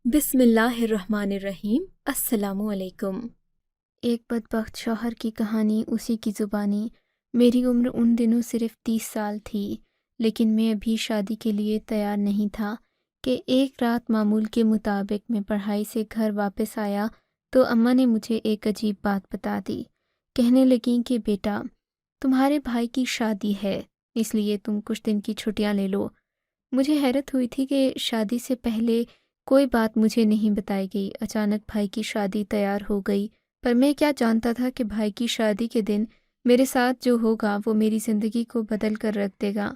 بسم اللہ الرحمن الرحیم۔ السلام علیکم۔ ایک بدبخت شوہر کی کہانی، اسی کی زبانی۔ میری عمر ان دنوں صرف 30 سال تھی، لیکن میں ابھی شادی کے لیے تیار نہیں تھا کہ ایک رات معمول کے مطابق میں پڑھائی سے گھر واپس آیا تو اماں نے مجھے ایک عجیب بات بتا دی۔ کہنے لگیں کہ بیٹا، تمہارے بھائی کی شادی ہے، اس لیے تم کچھ دن کی چھٹیاں لے لو۔ مجھے حیرت ہوئی تھی کہ شادی سے پہلے کوئی بات مجھے نہیں بتائی گئی۔ اچانک بھائی کی شادی تیار ہو گئی، پر میں کیا جانتا تھا کہ بھائی کی شادی کے دن میرے ساتھ جو ہوگا وہ میری زندگی کو بدل کر رکھ دے گا۔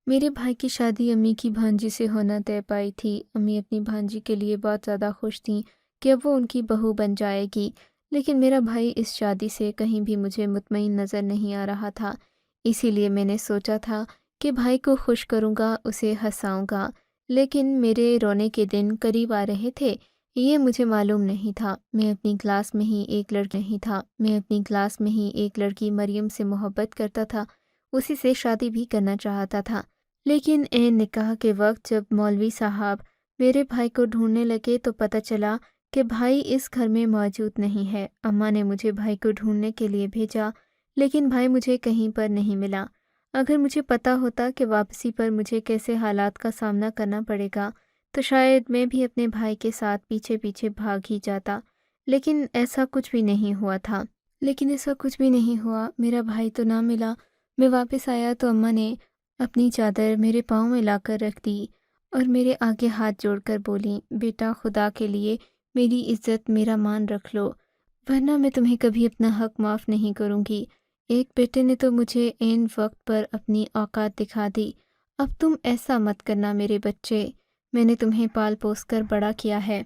میرے بھائی کی شادی امی کی بھانجی سے ہونا طے پائی تھی۔ امی اپنی بھانجی کے لیے بہت زیادہ خوش تھیں کہ اب وہ ان کی بہو بن جائے گی، لیکن میرا بھائی اس شادی سے کہیں بھی مجھے مطمئن نظر نہیں آ رہا تھا۔ اسی لیے میں نے سوچا تھا کہ بھائی کو خوش کروں گا، اسے ہنساؤں گا، لیکن میرے رونے کے دن قریب آ رہے تھے، یہ مجھے معلوم نہیں تھا۔ میں اپنی کلاس میں ہی ایک لڑکی مریم سے محبت کرتا تھا، اسی سے شادی بھی کرنا چاہتا تھا، لیکن نکاح کے وقت جب مولوی صاحب میرے بھائی کو ڈھونڈنے لگے تو پتہ چلا کہ بھائی اس گھر میں موجود نہیں ہے۔ اماں نے مجھے بھائی کو ڈھونڈنے کے لیے بھیجا، لیکن بھائی مجھے کہیں پر نہیں ملا۔ اگر مجھے پتہ ہوتا کہ واپسی پر مجھے کیسے حالات کا سامنا کرنا پڑے گا تو شاید میں بھی اپنے بھائی کے ساتھ پیچھے پیچھے بھاگ ہی جاتا، لیکن ایسا کچھ بھی نہیں ہوا۔ میرا بھائی تو نہ ملا۔ میں واپس آیا تو اماں نے اپنی چادر میرے پاؤں میں لا کر رکھ دی اور میرے آگے ہاتھ جوڑ کر بولیں، بیٹا خدا کے لیے میری عزت میرا مان رکھ لو، ورنہ میں تمہیں کبھی اپنا حق معاف نہیں کروں گی۔ ایک بیٹے نے تو مجھے عین وقت پر اپنی اوقات دکھا دی، اب تم ایسا مت کرنا میرے بچے، میں نے تمہیں پال پوس کر بڑا کیا ہے،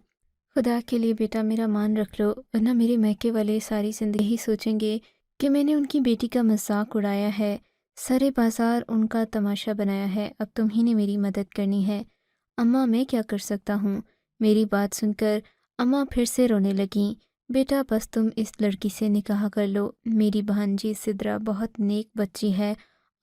خدا کے لیے بیٹا میرا مان رکھ لو، ورنہ میرے میکے والے ساری زندگی ہی سوچیں گے کہ میں نے ان کی بیٹی کا مذاق اڑایا ہے، سرے بازار ان کا تماشا بنایا ہے، اب تم ہی نے میری مدد کرنی ہے۔ اماں میں کیا کر سکتا ہوں؟ میری بات سن کر اماں پھر سے رونے لگیں۔ بیٹا بس تم اس لڑکی سے نکاح کر لو، میری بھانجی سدرا بہت نیک بچی ہے،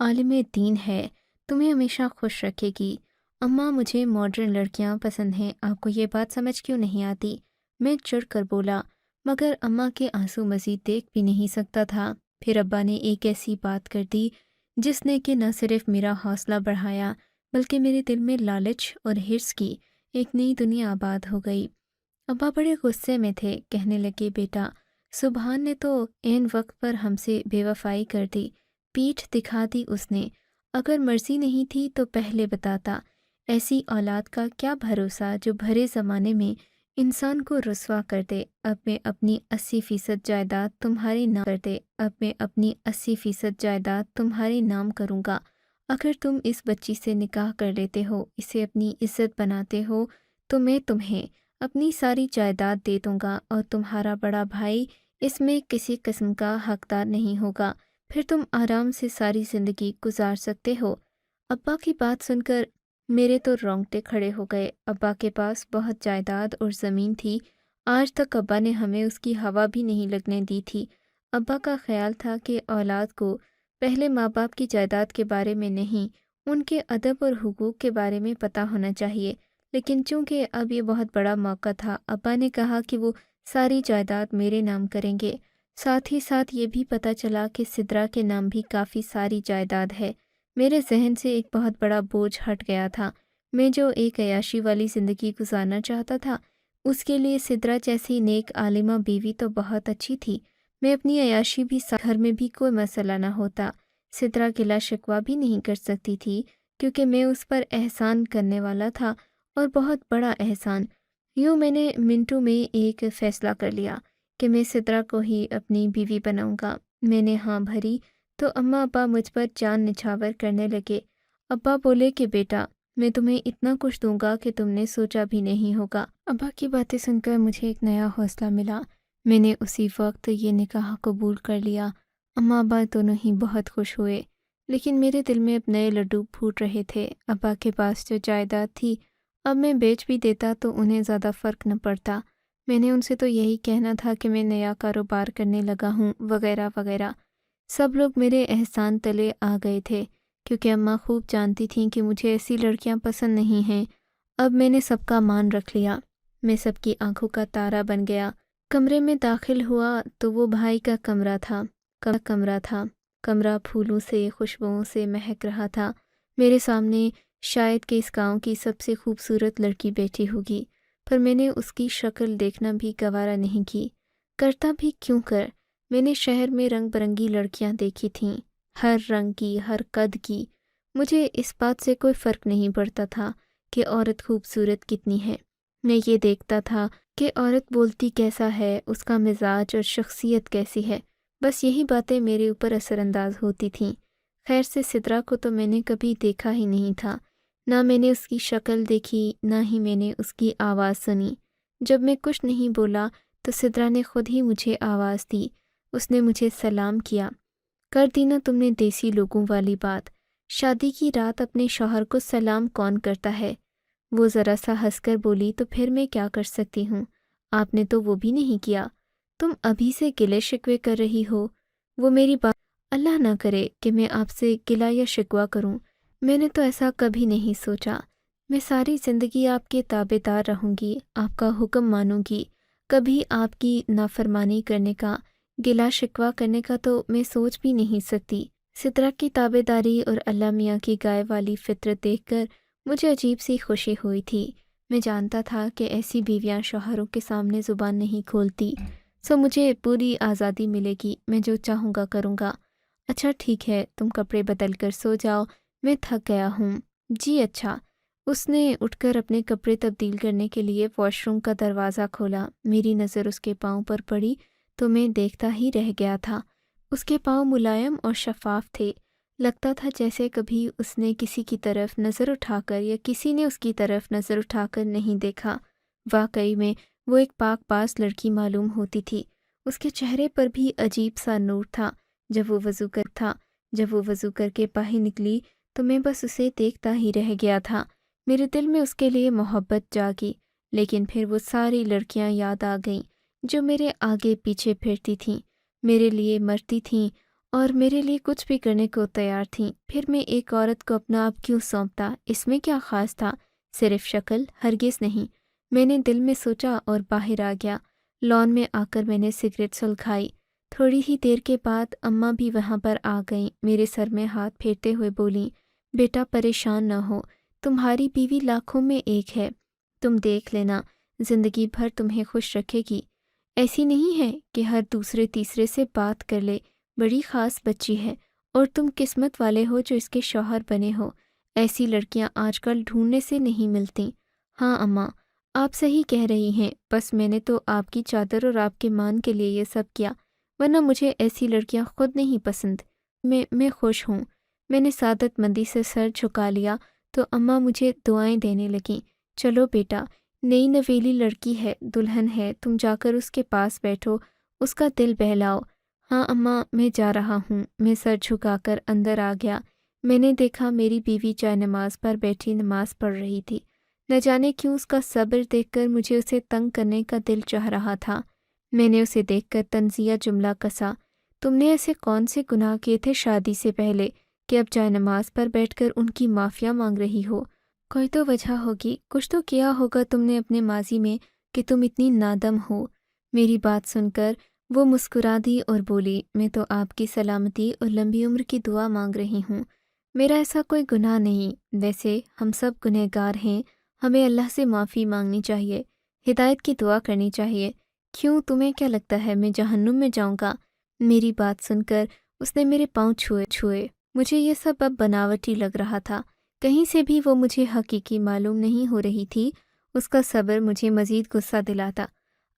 عالم دین ہے، تمہیں ہمیشہ خوش رکھے گی۔ اماں مجھے ماڈرن لڑکیاں پسند ہیں، آپ کو یہ بات سمجھ کیوں نہیں آتی؟ میں چڑھ کر بولا، مگر اماں کے آنسو مزید دیکھ بھی نہیں سکتا تھا۔ پھر ابا نے ایک ایسی بات کر دی جس نے کہ نہ صرف میرا حوصلہ بڑھایا بلکہ میرے دل میں لالچ اور حرص کی ایک نئی دنیا آباد ہو گئی۔ ابا بڑے غصے میں تھے، کہنے لگے، بیٹا سبحان نے تو عین وقت پر ہم سے بے وفائی کر دی، پیٹھ دکھا دی اس نے، اگر مرضی نہیں تھی تو پہلے بتاتا۔ ایسی اولاد کا کیا بھروسہ جو بھرے زمانے میں انسان کو رسوا کر دے۔ اب میں اپنی 80% جائیداد تمہارے نام کروں گا، اگر تم اس بچی سے نکاح کر لیتے ہو، اسے اپنی عزت بناتے ہو تو میں تمہیں اپنی ساری جائیداد دے دوں گا اور تمہارا بڑا بھائی اس میں کسی قسم کا حقدار نہیں ہوگا، پھر تم آرام سے ساری زندگی گزار سکتے ہو۔ ابا کی بات سن کر میرے تو رونگٹے کھڑے ہو گئے۔ ابا کے پاس بہت جائیداد اور زمین تھی، آج تک ابا نے ہمیں اس کی ہوا بھی نہیں لگنے دی تھی۔ ابا کا خیال تھا کہ اولاد کو پہلے ماں باپ کی جائیداد کے بارے میں نہیں، ان کے ادب اور حقوق کے بارے میں پتہ ہونا چاہیے، لیکن چونکہ اب یہ بہت بڑا موقع تھا، ابا نے کہا کہ وہ ساری جائیداد میرے نام کریں گے۔ ساتھ ہی ساتھ یہ بھی پتہ چلا کہ سدرا کے نام بھی کافی ساری جائیداد ہے۔ میرے ذہن سے ایک بہت بڑا بوجھ ہٹ گیا تھا۔ میں جو ایک عیاشی والی زندگی گزارنا چاہتا تھا، اس کے لیے سدرا جیسی نیک عالمہ بیوی تو بہت اچھی تھی۔ میں اپنی عیاشی بھی گھر میں بھی کوئی مسئلہ نہ ہوتا، سدرا گلا شکوہ بھی نہیں کر سکتی تھی، کیونکہ میں اس پر احسان کرنے والا تھا اور بہت بڑا احسان۔ یوں میں نے منٹوں میں ایک فیصلہ کر لیا کہ میں سدرا کو ہی اپنی بیوی بناؤں گا۔ میں نے ہاں بھری تو اماں ابا مجھ پر جان نچھاور کرنے لگے۔ ابا بولے کہ بیٹا میں تمہیں اتنا کچھ دوں گا کہ تم نے سوچا بھی نہیں ہوگا۔ ابا کی باتیں سن کر مجھے ایک نیا حوصلہ ملا۔ میں نے اسی وقت یہ نکاح قبول کر لیا۔ اماں ابا دونوں ہی بہت خوش ہوئے، لیکن میرے دل میں اب نئے لڈو پھوٹ رہے تھے۔ ابا کے پاس جو جائیداد تھی اب میں بیچ بھی دیتا تو انہیں زیادہ فرق نہ پڑتا۔ میں نے ان سے تو یہی کہنا تھا کہ میں نیا کاروبار کرنے لگا ہوں وغیرہ وغیرہ۔ سب لوگ میرے احسان تلے آ گئے تھے، کیونکہ اماں خوب جانتی تھیں کہ مجھے ایسی لڑکیاں پسند نہیں ہیں۔ اب میں نے سب کا مان رکھ لیا۔ میں سب کی آنکھوں کا تارا بن گیا۔ کمرے میں داخل ہوا تو وہ بھائی کا کمرہ تھا۔ کمرہ پھولوں سے، خوشبوؤں سے مہک رہا تھا۔ میرے سامنے شاید کہ اس گاؤں کی سب سے خوبصورت لڑکی بیٹھی ہوگی، پر میں نے اس کی شکل دیکھنا بھی گوارا نہیں کی۔ کرتا بھی کیوں کر؟ میں نے شہر میں رنگ برنگی لڑکیاں دیکھی تھیں، ہر رنگ کی، ہر قد کی۔ مجھے اس بات سے کوئی فرق نہیں پڑتا تھا کہ عورت خوبصورت کتنی ہے۔ میں یہ دیکھتا تھا کہ عورت بولتی کیسا ہے، اس کا مزاج اور شخصیت کیسی ہے۔ بس یہی باتیں میرے اوپر اثر انداز ہوتی تھیں۔ خیر سے سدرا کو تو میں نے کبھی دیکھا ہی نہیں تھا، نہ میں نے اس کی شکل دیکھی، نہ ہی میں نے اس کی آواز سنی۔ جب میں کچھ نہیں بولا تو سدرا نے خود ہی مجھے آواز دی۔ اس نے مجھے سلام کیا۔ کر دی نا تم نے دیسی لوگوں والی بات، شادی کی رات اپنے شوہر کو سلام کون کرتا ہے؟ وہ ذرا سا ہنس کر بولی، تو پھر میں کیا کر سکتی ہوں؟ آپ نے تو وہ بھی نہیں کیا۔ تم ابھی سے گلے شکوے کر رہی ہو؟ وہ میری بات، اللہ نہ کرے کہ میں آپ سے گلہ یا شکوہ کروں۔ میں نے تو ایسا کبھی نہیں سوچا۔ میں ساری زندگی آپ کے تابع دار رہوں گی، آپ کا حکم مانوں گی۔ کبھی آپ کی نافرمانی کرنے کا، گلہ شکوہ کرنے کا تو میں سوچ بھی نہیں سکتی۔ سدرا کی تابع داری اور اللہ میاں کی گائے والی فطرت دیکھ کر مجھے عجیب سی خوشی ہوئی تھی۔ میں جانتا تھا کہ ایسی بیویاں شوہروں کے سامنے زبان نہیں کھولتی، سو مجھے پوری آزادی ملے گی، میں جو چاہوں گا کروں گا۔ اچھا ٹھیک ہے، تم کپڑے بدل کر سو جاؤ، میں تھک گیا ہوں۔ جی اچھا۔ اس نے اٹھ کر اپنے کپڑے تبدیل کرنے کے لیے واش روم کا دروازہ کھولا۔ میری نظر اس کے پاؤں پر پڑی تو میں دیکھتا ہی رہ گیا تھا۔ اس کے پاؤں ملائم اور شفاف تھے، لگتا تھا جیسے کبھی اس نے کسی کی طرف نظر اٹھا کر یا کسی نے اس کی طرف نظر اٹھا کر نہیں دیکھا۔ واقعی میں وہ ایک پاک باز لڑکی معلوم ہوتی تھی۔ اس کے چہرے پر بھی عجیب سا نور تھا۔ جب وہ وضو کر کے باہر نکلی تو میں بس اسے دیکھتا ہی رہ گیا تھا۔ میرے دل میں اس کے لیے محبت جاگی، لیکن پھر وہ ساری لڑکیاں یاد آ گئیں جو میرے آگے پیچھے پھرتی تھیں، میرے لیے مرتی تھیں اور میرے لیے کچھ بھی کرنے کو تیار تھیں۔ پھر میں ایک عورت کو اپنا آپ کیوں سونپتا؟ اس میں کیا خاص تھا؟ صرف شکل؟ ہرگز نہیں، میں نے دل میں سوچا اور باہر آ گیا۔ لان میں آ کر میں نے سگریٹ سلگائی۔ تھوڑی ہی دیر کے بعد اماں بھی وہاں پر آ گئیں، میرے سر میں ہاتھ پھیرتے ہوئے بولیں، بیٹا پریشان نہ ہو، تمہاری بیوی لاکھوں میں ایک ہے، تم دیکھ لینا، زندگی بھر تمہیں خوش رکھے گی۔ ایسی نہیں ہے کہ ہر دوسرے تیسرے سے بات کر لے، بڑی خاص بچی ہے، اور تم قسمت والے ہو جو اس کے شوہر بنے ہو۔ ایسی لڑکیاں آج کل ڈھونڈنے سے نہیں ملتی۔ ہاں اماں، آپ صحیح کہہ رہی ہیں، بس میں نے تو آپ کی چادر اور آپ کے مان کے لیے یہ سب کیا، ورنہ مجھے ایسی لڑکیاں خود نہیں پسند۔ میں خوش ہوں۔ میں نے سعادت مندی سے سر جھکا لیا تو اماں مجھے دعائیں دینے لگیں۔ چلو بیٹا، نئی نویلی لڑکی ہے، دلہن ہے، تم جا کر اس کے پاس بیٹھو، اس کا دل بہلاؤ۔ ہاں اماں، میں جا رہا ہوں۔ میں سر جھکا کر اندر آ گیا۔ میں نے دیکھا میری بیوی چائے نماز پر بیٹھی نماز پڑھ رہی تھی۔ نہ جانے کیوں اس کا صبر دیکھ کر مجھے اسے تنگ کرنے کا دل چاہ رہا تھا۔ میں نے اسے دیکھ کر طنزیہ جملہ کسا، تم نے ایسے کون سے گناہ کیے تھے شادی سے پہلے کہ اب جائے نماز پر بیٹھ کر ان کی معافیا مانگ رہی ہو؟ کوئی تو وجہ ہوگی، کچھ تو کیا ہوگا تم نے اپنے ماضی میں کہ تم اتنی نادم ہو۔ میری بات سن کر وہ مسکرا دی اور بولی، میں تو آپ کی سلامتی اور لمبی عمر کی دعا مانگ رہی ہوں، میرا ایسا کوئی گناہ نہیں۔ ویسے ہم سب گنہگار ہیں، ہمیں اللہ سے معافی مانگنی چاہیے، ہدایت کی دعا کرنی چاہیے۔ کیوں، تمہیں کیا لگتا ہے میں جہنم میں جاؤں گا؟ میری بات سن کر اس نے میرے پاؤں چھوئے۔ مجھے یہ سب اب بناوٹی لگ رہا تھا، کہیں سے بھی وہ مجھے حقیقی معلوم نہیں ہو رہی تھی۔ اس کا صبر مجھے مزید غصہ دلاتا۔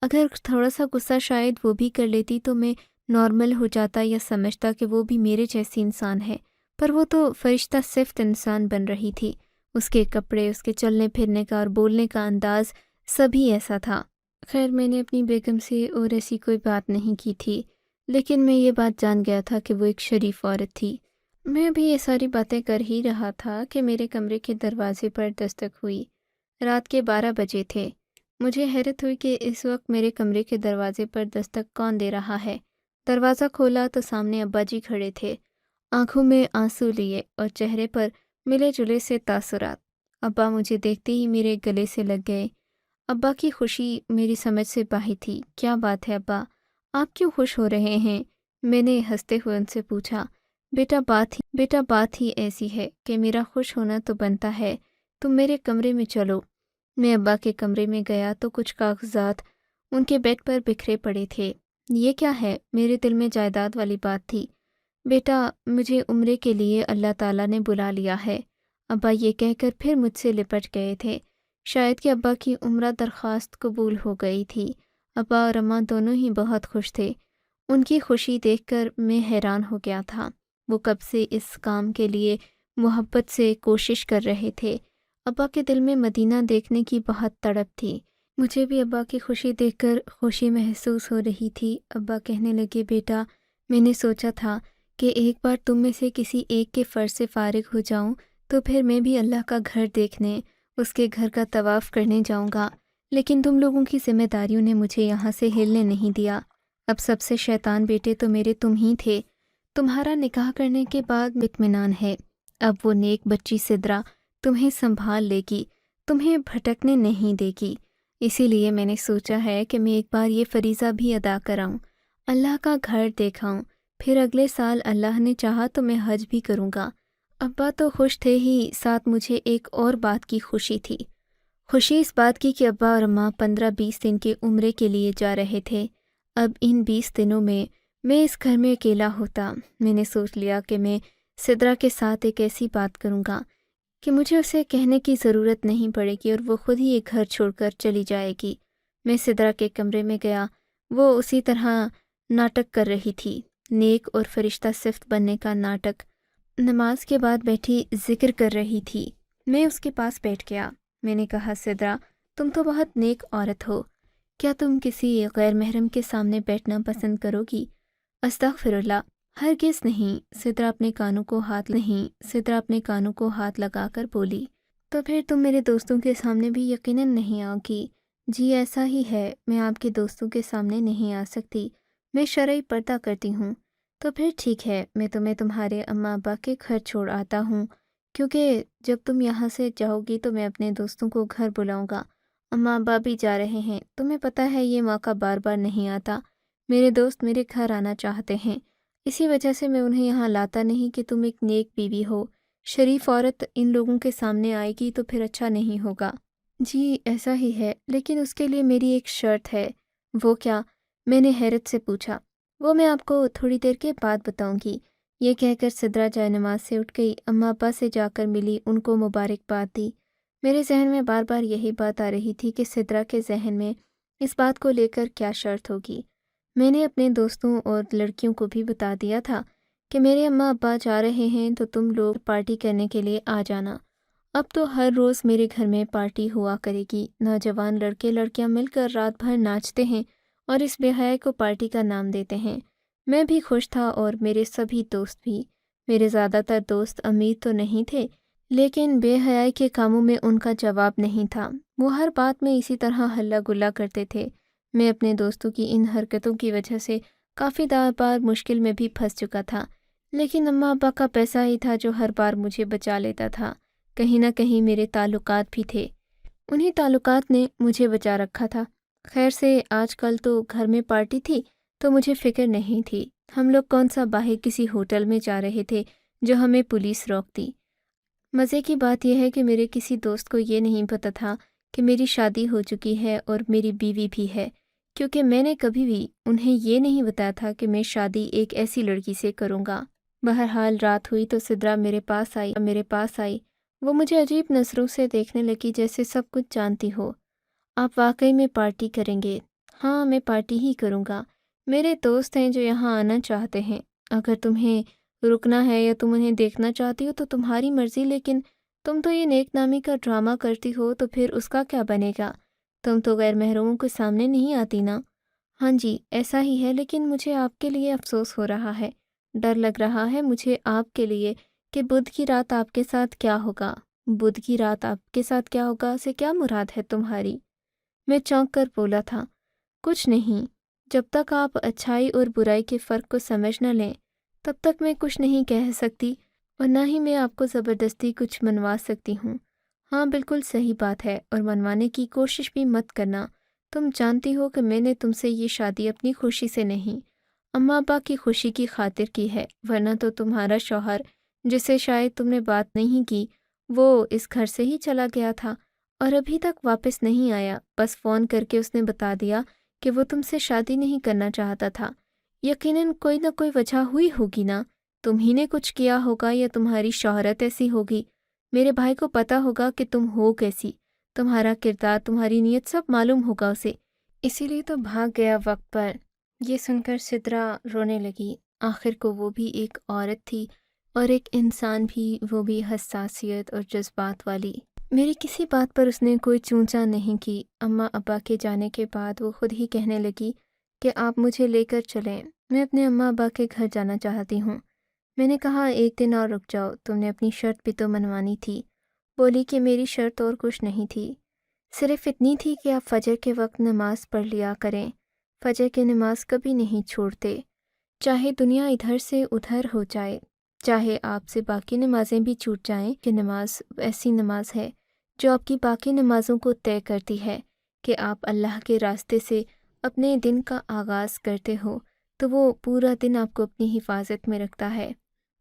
اگر تھوڑا سا غصہ شاید وہ بھی کر لیتی تو میں نارمل ہو جاتا یا سمجھتا کہ وہ بھی میرے جیسی انسان ہے، پر وہ تو فرشتہ صفت انسان بن رہی تھی۔ اس کے کپڑے، اس کے چلنے پھرنے کا اور بولنے کا انداز سبھی ایسا تھا۔ خیر میں نے اپنی بیگم سے اور ایسی کوئی بات نہیں کی تھی، لیکن میں یہ بات جان گیا تھا کہ وہ ایک شریف عورت تھی۔ میں ابھی یہ ساری باتیں کر ہی رہا تھا کہ میرے کمرے کے دروازے پر دستک ہوئی۔ رات کے 12 بجے تھے۔ مجھے حیرت ہوئی کہ اس وقت میرے کمرے کے دروازے پر دستک کون دے رہا ہے۔ دروازہ کھولا تو سامنے ابا جی کھڑے تھے، آنکھوں میں آنسو لیے اور چہرے پر ملے جلے سے تاثرات۔ ابا مجھے دیکھتے ہی میرے گلے سے لگ گئے۔ ابا کی خوشی میری سمجھ سے باہر تھی۔ کیا بات ہے ابا، آپ کیوں خوش ہو رہے ہیں؟ میں نے ہنستے ہوئے ان سے پوچھا۔ بیٹا بات ہی ایسی ہے کہ میرا خوش ہونا تو بنتا ہے، تم میرے کمرے میں چلو۔ میں ابا کے کمرے میں گیا تو کچھ کاغذات ان کے بیڈ پر بکھرے پڑے تھے۔ یہ کیا ہے؟ میرے دل میں جائیداد والی بات تھی۔ بیٹا، مجھے عمرے کے لیے اللہ تعالیٰ نے بلا لیا ہے، ابا یہ کہہ کر پھر مجھ سے لپٹ گئے تھے۔ شاید کہ ابا کی عمرہ درخواست قبول ہو گئی تھی۔ ابا اور اماں دونوں ہی بہت خوش تھے۔ ان کی خوشی دیکھ کر میں حیران ہو گیا تھا۔ وہ کب سے اس کام کے لیے محبت سے کوشش کر رہے تھے۔ ابا کے دل میں مدینہ دیکھنے کی بہت تڑپ تھی۔ مجھے بھی ابا کی خوشی دیکھ کر خوشی محسوس ہو رہی تھی۔ ابا کہنے لگے، بیٹا میں نے سوچا تھا کہ ایک بار تم میں سے کسی ایک کے فرض سے فارغ ہو جاؤں تو پھر میں بھی اللہ کا گھر دیکھنے، اس کے گھر کا طواف کرنے جاؤں گا، لیکن تم لوگوں کی ذمہ داریوں نے مجھے یہاں سے ہلنے نہیں دیا۔ اب سب سے شیطان بیٹے تو میرے تم ہی تھے۔ تمہارا نکاح کرنے کے بعد اطمینان ہے، اب وہ نیک بچی سدرا تمہیں سنبھال لے گی، تمہیں بھٹکنے نہیں دے گی۔ اسی لیے میں نے سوچا ہے کہ میں ایک بار یہ فریضہ بھی ادا کراؤں، اللہ کا گھر دیکھاؤں، پھر اگلے سال اللہ نے چاہا تو میں حج بھی کروں گا۔ ابا تو خوش تھے ہی، ساتھ مجھے ایک اور بات کی خوشی تھی۔ خوشی اس بات کی کہ ابا اور اماں 15-20 دن کے عمرے کے لیے جا رہے تھے۔ اب ان 20 دنوں میں اس گھر میں اکیلا ہوتا۔ میں نے سوچ لیا کہ میں سدرا کے ساتھ ایک ایسی بات کروں گا کہ مجھے اسے کہنے کی ضرورت نہیں پڑے گی اور وہ خود ہی ایک گھر چھوڑ کر چلی جائے گی۔ میں سدرا کے کمرے میں گیا، وہ اسی طرح ناٹک کر رہی تھی، نیک اور فرشتہ صفت بننے کا ناٹک۔ نماز کے بعد بیٹھی ذکر کر رہی تھی۔ میں اس کے پاس بیٹھ گیا۔ میں نے کہا، سدرا تم تو بہت نیک عورت ہو، کیا تم کسی غیر محرم کے سامنے بیٹھنا پسند کرو گی؟ استغفر اللہ، ہرگز نہیں۔ سدرا اپنے کانوں کو ہاتھ لگا کر بولی، تو پھر تم میرے دوستوں کے سامنے بھی یقیناً نہیں آؤ گی؟ جی ایسا ہی ہے، میں آپ کے دوستوں کے سامنے نہیں آ سکتی، میں شرعی پردہ کرتی ہوں۔ تو پھر ٹھیک ہے، میں تمہیں تمہارے اماں ابا کے گھر چھوڑ آتا ہوں، کیونکہ جب تم یہاں سے جاؤ گی تو میں اپنے دوستوں کو گھر بلاؤں گا۔ اماں ابا بھی جا رہے ہیں، تمہیں پتہ ہے یہ موقع بار بار نہیں آتا، میرے دوست میرے گھر آنا چاہتے ہیں، اسی وجہ سے میں انہیں یہاں لاتا نہیں کہ تم ایک نیک بیوی ہو، شریف عورت ان لوگوں کے سامنے آئے گی تو پھر اچھا نہیں ہوگا۔ جی ایسا ہی ہے، لیکن اس کے لیے میری ایک شرط ہے۔ وہ کیا؟ میں نے حیرت سے پوچھا۔ وہ میں آپ کو تھوڑی دیر کے بعد بتاؤں گی۔ یہ کہہ کر سدرا جائے نماز سے اٹھ گئی، اماں ابا سے جا کر ملی، ان کو مبارکباد دی۔ میرے ذہن میں بار بار یہی بات آ رہی تھی کہ سدرا کے ذہن میں اس بات کو لے کر کیا شرط ہوگی۔ میں نے اپنے دوستوں اور لڑکیوں کو بھی بتا دیا تھا کہ میرے اماں ابا جا رہے ہیں تو تم لوگ پارٹی کرنے کے لیے آ جانا۔ اب تو ہر روز میرے گھر میں پارٹی ہوا کرے گی، نوجوان لڑکے لڑکیاں مل کر رات بھر ناچتے ہیں اور اس بے حیائی کو پارٹی کا نام دیتے ہیں۔ میں بھی خوش تھا اور میرے سبھی دوست بھی۔ میرے زیادہ تر دوست امیر تو نہیں تھے، لیکن بے حیائی کے کاموں میں ان کا جواب نہیں تھا۔ وہ ہر بات میں اسی طرح ہلا گلا کرتے تھے۔ میں اپنے دوستوں کی ان حرکتوں کی وجہ سے کافی بار مشکل میں بھی پھنس چکا تھا، لیکن اماں ابا کا پیسہ ہی تھا جو ہر بار مجھے بچا لیتا تھا۔ کہیں نہ کہیں میرے تعلقات بھی تھے، انہی تعلقات نے مجھے بچا رکھا تھا۔ خیر سے آج کل تو گھر میں پارٹی تھی تو مجھے فکر نہیں تھی۔ ہم لوگ کون سا باہر کسی ہوٹل میں جا رہے تھے جو ہمیں پولیس روکتی۔ مزے کی بات یہ ہے کہ میرے کسی دوست کو یہ نہیں پتہ تھا کہ میری شادی ہو چکی ہے اور میری بیوی بھی ہے، کیونکہ میں نے کبھی بھی انہیں یہ نہیں بتایا تھا کہ میں شادی ایک ایسی لڑکی سے کروں گا۔ بہرحال رات ہوئی تو سدرا میرے پاس آئی۔ وہ مجھے عجیب نظروں سے دیکھنے لگی، جیسے سب کچھ جانتی ہو۔ آپ واقعی میں پارٹی کریں گے؟ ہاں میں پارٹی ہی کروں گا، میرے دوست ہیں جو یہاں آنا چاہتے ہیں، اگر تمہیں رکنا ہے یا تم انہیں دیکھنا چاہتی ہو تو تمہاری مرضی، لیکن تم تو یہ نیک نامی کا ڈرامہ کرتی ہو تو پھر اس کا کیا بنے گا؟ تم تو غیر محرموں کے سامنے نہیں آتی نا؟ ہاں جی ایسا ہی ہے، لیکن مجھے آپ کے لیے افسوس ہو رہا ہے، ڈر لگ رہا ہے مجھے آپ کے لیے کہ بدھ کی رات آپ کے ساتھ کیا ہوگا۔ بدھ کی رات آپ کے ساتھ کیا ہوگا سے کیا مراد ہے تمہاری؟ میں چونک کر بولا تھا، کچھ نہیں، جب تک آپ اچھائی اور برائی کے فرق کو سمجھ نہ لیں تب تک میں کچھ نہیں کہہ سکتی، اور نہ ہی میں آپ کو زبردستی کچھ منوا سکتی ہوں۔ ہاں بالکل صحیح بات ہے، اور منوانے کی کوشش بھی مت کرنا۔ تم جانتی ہو کہ میں نے تم سے یہ شادی اپنی خوشی سے نہیں، اماں ابا کی خوشی کی خاطر کی ہے، ورنہ تو تمہارا شوہر، جسے شاید تم نے بات نہیں کی، وہ اس گھر سے ہی چلا گیا تھا اور ابھی تک واپس نہیں آیا۔ بس فون کر کے اس نے بتا دیا کہ وہ تم سے شادی نہیں کرنا چاہتا تھا۔ یقیناً کوئی نہ کوئی وجہ ہوئی ہوگی نا، تم ہی نے کچھ کیا ہوگا یا تمہاری شہرت ایسی ہوگی۔ میرے بھائی کو پتہ ہوگا کہ تم ہو کیسی، تمہارا کردار، تمہاری نیت سب معلوم ہوگا اسے، اسی لیے تو بھاگ گیا وقت پر۔ یہ سن کر سدرا رونے لگی۔ آخر کو وہ بھی ایک عورت تھی اور ایک انسان بھی، وہ بھی حساسیت اور جذبات والی۔ میری کسی بات پر اس نے کوئی چونچا نہیں کی۔ اماں ابا کے جانے کے بعد وہ خود ہی کہنے لگی کہ آپ مجھے لے کر چلیں، میں اپنے اماں ابا کے گھر جانا چاہتی ہوں۔ میں نے کہا ایک دن اور رک جاؤ، تم نے اپنی شرط بھی تو منوانی تھی۔ بولی کہ میری شرط اور کچھ نہیں تھی، صرف اتنی تھی کہ آپ فجر کے وقت نماز پڑھ لیا کریں۔ فجر کی نماز کبھی نہیں چھوڑتے، چاہے دنیا ادھر سے ادھر ہو جائے، چاہے آپ سے باقی نمازیں بھی چھوٹ جائیں، کہ نماز ایسی نماز ہے جو آپ کی باقی نمازوں کو طے کرتی ہے کہ آپ اللہ کے راستے سے اپنے دن کا آغاز کرتے ہو تو وہ پورا دن آپ کو اپنی حفاظت میں رکھتا ہے۔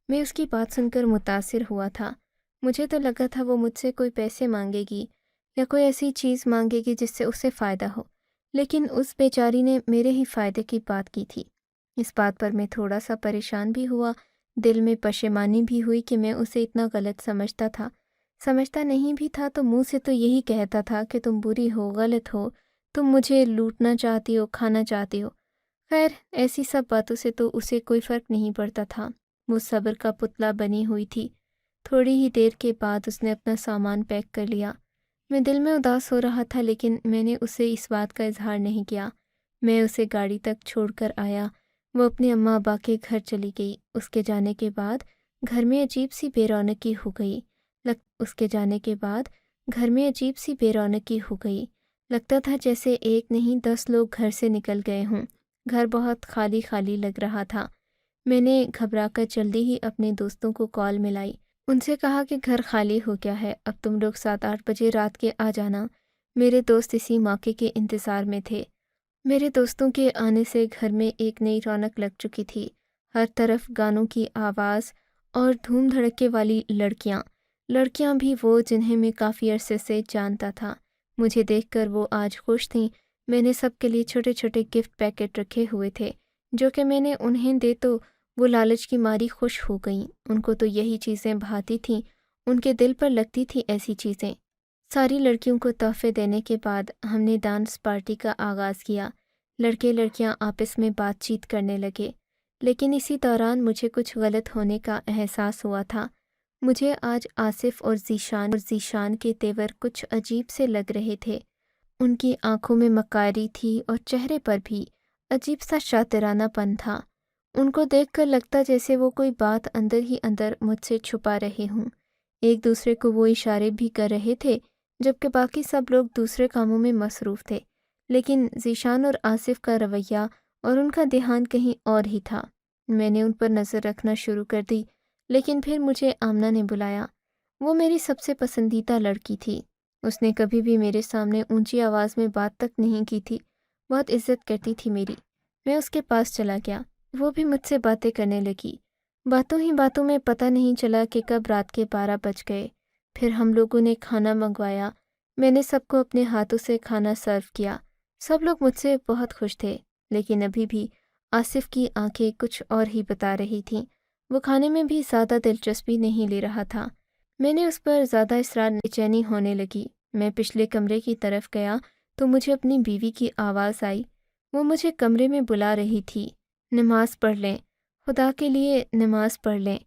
میں اس کی بات سن کر متاثر ہوا تھا۔ مجھے تو لگا تھا وہ مجھ سے کوئی پیسے مانگے گی یا کوئی ایسی چیز مانگے گی جس سے اسے فائدہ ہو، لیکن اس بیچاری نے میرے ہی فائدے کی بات کی تھی۔ اس بات پر میں تھوڑا سا پریشان بھی ہوا، دل میں پشیمانی بھی ہوئی کہ میں اسے اتنا غلط سمجھتا تھا۔ سمجھتا نہیں بھی تھا تو منہ سے تو یہی کہتا تھا کہ تم بری ہو، غلط ہو، تم مجھے لوٹنا چاہتی ہو، کھانا چاہتی ہو۔ خیر ایسی سب باتوں سے تو اسے کوئی فرق نہیں پڑتا تھا، وہ صبر کا پتلا بنی ہوئی تھی۔ تھوڑی ہی دیر کے بعد اس نے اپنا سامان پیک کر لیا۔ میں دل میں اداس ہو رہا تھا، لیکن میں نے اسے اس بات کا اظہار نہیں کیا۔ میں اسے گاڑی تک چھوڑ کر آیا، وہ اپنے اماں ابا کے گھر چلی گئی۔ اس کے جانے کے بعد گھر میں عجیب سی بے رونقی ہو گئی۔ لگتا تھا جیسے ایک نہیں 10 لوگ گھر سے نکل گئے ہوں۔ گھر بہت خالی خالی لگ رہا تھا۔ میں نے گھبرا کر جلدی ہی اپنے دوستوں کو کال ملائی، ان سے کہا کہ گھر خالی ہو گیا ہے، اب تم لوگ 7-8 بجے رات کے آ جانا۔ میرے دوست اسی موقع کے انتظار میں تھے۔ میرے دوستوں کے آنے سے گھر میں ایک نئی رونق لگ چکی تھی۔ ہر طرف گانوں کی آواز اور دھوم دھڑکے والی لڑکیاں بھی وہ جنہیں میں کافی عرصے سے جانتا تھا۔ مجھے دیکھ کر وہ آج خوش تھیں۔ میں نے سب کے لیے چھوٹے چھوٹے گفٹ پیکٹ رکھے ہوئے تھے جو کہ میں نے انہیں دے تو وہ لالچ کی ماری خوش ہو گئیں۔ ان کو تو یہی چیزیں بھاتی تھیں، ان کے دل پر لگتی تھی ایسی چیزیں۔ ساری لڑکیوں کو تحفے دینے کے بعد ہم نے ڈانس پارٹی کا آغاز کیا۔ لڑکے لڑکیاں آپس میں بات چیت کرنے لگے، لیکن اسی دوران مجھے کچھ غلط ہونے کا احساس ہوا تھا۔ مجھے آج آصف اور ذیشان کے تیور کچھ عجیب سے لگ رہے تھے۔ ان کی آنکھوں میں مکاری تھی اور چہرے پر بھی عجیب سا شاطرانہ پن تھا۔ ان کو دیکھ کر لگتا جیسے وہ کوئی بات اندر ہی اندر مجھ سے چھپا رہے ہوں۔ ایک دوسرے کو وہ اشارے بھی کر رہے تھے جبکہ باقی سب لوگ دوسرے کاموں میں مصروف تھے، لیکن ذیشان اور آصف کا رویہ اور ان کا دھیان کہیں اور ہی تھا۔ میں نے ان پر نظر رکھنا شروع کر دی، لیکن پھر مجھے آمنہ نے بلایا۔ وہ میری سب سے پسندیدہ لڑکی تھی۔ اس نے کبھی بھی میرے سامنے اونچی آواز میں بات تک نہیں کی تھی، بہت عزت کرتی تھی میری۔ میں اس کے پاس چلا گیا، وہ بھی مجھ سے باتیں کرنے لگی۔ باتوں ہی باتوں میں پتہ نہیں چلا کہ کب رات کے 12 بج گئے۔ پھر ہم لوگوں نے کھانا منگوایا۔ میں نے سب کو اپنے ہاتھوں سے کھانا سرو کیا۔ سب لوگ مجھ سے بہت خوش تھے، لیکن ابھی بھی آصف کی آنکھیں کچھ اور ہی بتا رہی تھیں۔ وہ کھانے میں بھی زیادہ دلچسپی نہیں لے رہا تھا۔ میں نے اس پر زیادہ اصرار، بے چینی ہونے لگی۔ میں پچھلے کمرے کی طرف گیا تو مجھے اپنی بیوی کی آواز آئی۔ وہ مجھے کمرے میں بلا رہی تھی۔ نماز پڑھ لیں، خدا کے لیے نماز پڑھ لیں۔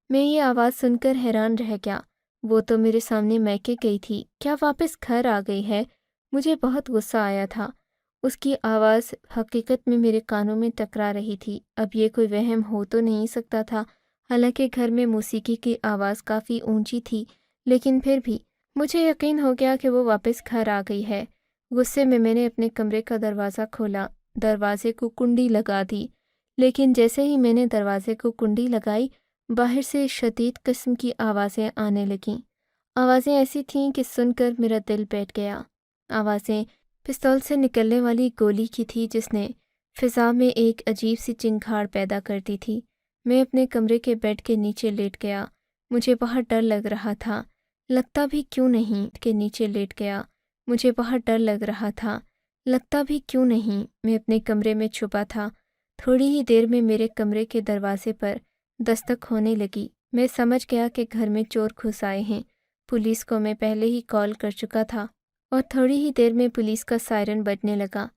میں یہ آواز سن کر حیران رہ گیا۔ وہ تو میرے سامنے میکے گئی تھی، کیا واپس گھر آ گئی ہے؟ مجھے بہت غصہ آیا تھا۔ اس کی آواز حقیقت میں میرے کانوں میں ٹکرا رہی تھی۔ اب یہ کوئی وہم ہو تو نہیں سکتا تھا، حالانکہ گھر میں موسیقی کی آواز کافی اونچی تھی، لیکن پھر بھی مجھے یقین ہو گیا کہ وہ واپس گھر آ گئی ہے۔ غصے میں نے اپنے کمرے کا دروازہ کھولا، دروازے کو کنڈی لگا دی، لیکن جیسے ہی میں نے دروازے کو کنڈی لگائی، باہر سے شدید قسم کی آوازیں آنے لگیں۔ آوازیں ایسی تھیں کہ سن کر میرا دل بیٹھ گیا۔ آوازیں پستول سے نکلنے والی گولی کی تھی جس نے فضا میں ایک عجیب سی چنگھاڑ پیدا کر دی تھی۔ میں اپنے کمرے کے بیڈ کے نیچے لیٹ گیا۔ مجھے بہت ڈر لگ رہا تھا، لگتا بھی کیوں نہیں کہ نیچے لیٹ گیا۔ مجھے بہت ڈر لگ رہا تھا، لگتا بھی کیوں نہیں۔ میں اپنے کمرے میں چھپا تھا۔ تھوڑی ہی دیر میں میرے کمرے کے دروازے پر دستک ہونے لگی۔ میں سمجھ گیا کہ گھر میں چور گھس آئے ہیں۔ پولیس کو میں پہلے ہی کال کر چکا تھا اور تھوڑی ہی دیر میں پولیس کا سائرن بجنے لگا۔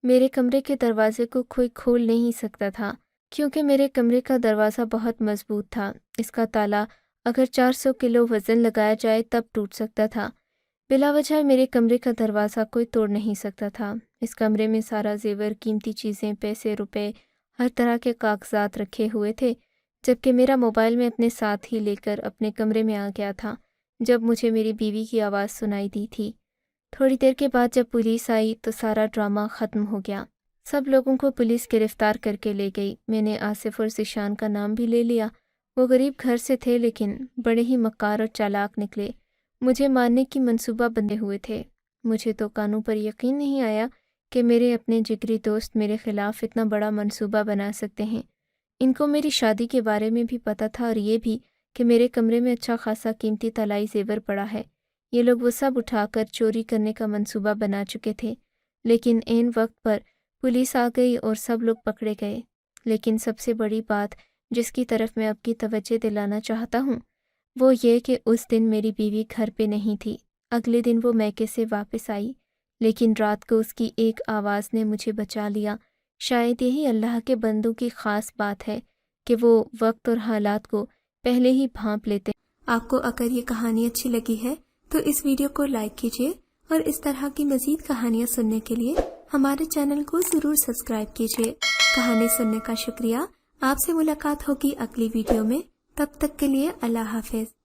میرے کمرے کے دروازے کو کوئی کھول نہیں سکتا تھا کیونکہ میرے کمرے کا دروازہ بہت مضبوط تھا۔ اس کا تالا اگر 400 کلو وزن لگایا جائے تب ٹوٹ سکتا تھا۔ بلا وجہ میرے کمرے کا دروازہ کوئی توڑ نہیں سکتا تھا۔ اس کمرے میں سارا زیور، قیمتی چیزیں، پیسے، روپے، ہر طرح کے کاغذات رکھے ہوئے تھے، جبکہ میرا موبائل میں اپنے ساتھ ہی لے کر اپنے کمرے میں آ گیا تھا جب مجھے میری بیوی کی آواز سنائی دی تھی۔ تھوڑی دیر کے بعد جب پولیس آئی تو سارا ڈرامہ ختم ہو گیا۔ سب لوگوں کو پولیس گرفتار کر کے لے گئی۔ میں نے آصف اور ذیشان کا نام بھی لے لیا۔ وہ غریب گھر سے تھے لیکن بڑے ہی مکار اور چالاک نکلے۔ مجھے مارنے کی منصوبہ بندے ہوئے تھے۔ مجھے تو قانون پر یقین نہیں آیا کہ میرے اپنے جگری دوست میرے خلاف اتنا بڑا منصوبہ بنا سکتے ہیں۔ ان کو میری شادی کے بارے میں بھی پتہ تھا اور یہ بھی کہ میرے کمرے میں اچھا خاصا قیمتی طلائی زیور پڑا ہے۔ یہ لوگ وہ سب اٹھا کر چوری کرنے کا منصوبہ بنا چکے تھے، لیکن عین وقت پر پولیس آ گئی اور سب لوگ پکڑے گئے۔ لیکن سب سے بڑی بات جس کی طرف میں آپ کی توجہ دلانا چاہتا ہوں وہ یہ کہ اس دن میری بیوی گھر پہ نہیں تھی۔ اگلے دن وہ میکے سے واپس آئی، لیکن رات کو اس کی ایک آواز نے مجھے بچا لیا۔ شاید یہی اللہ کے بندوں کی خاص بات ہے کہ وہ وقت اور حالات کو پہلے ہی بھانپ لیتے ہیں۔ آپ کو اگر یہ کہانی اچھی لگی ہے تو اس ویڈیو کو لائک کیجیے اور اس طرح کی مزید کہانیاں سننے کے لیے ہمارے چینل کو ضرور سبسکرائب کیجیے۔ کہانی سننے کا شکریہ۔ آپ سے ملاقات ہوگی اگلی ویڈیو میں، تب تک کے لیے اللہ حافظ۔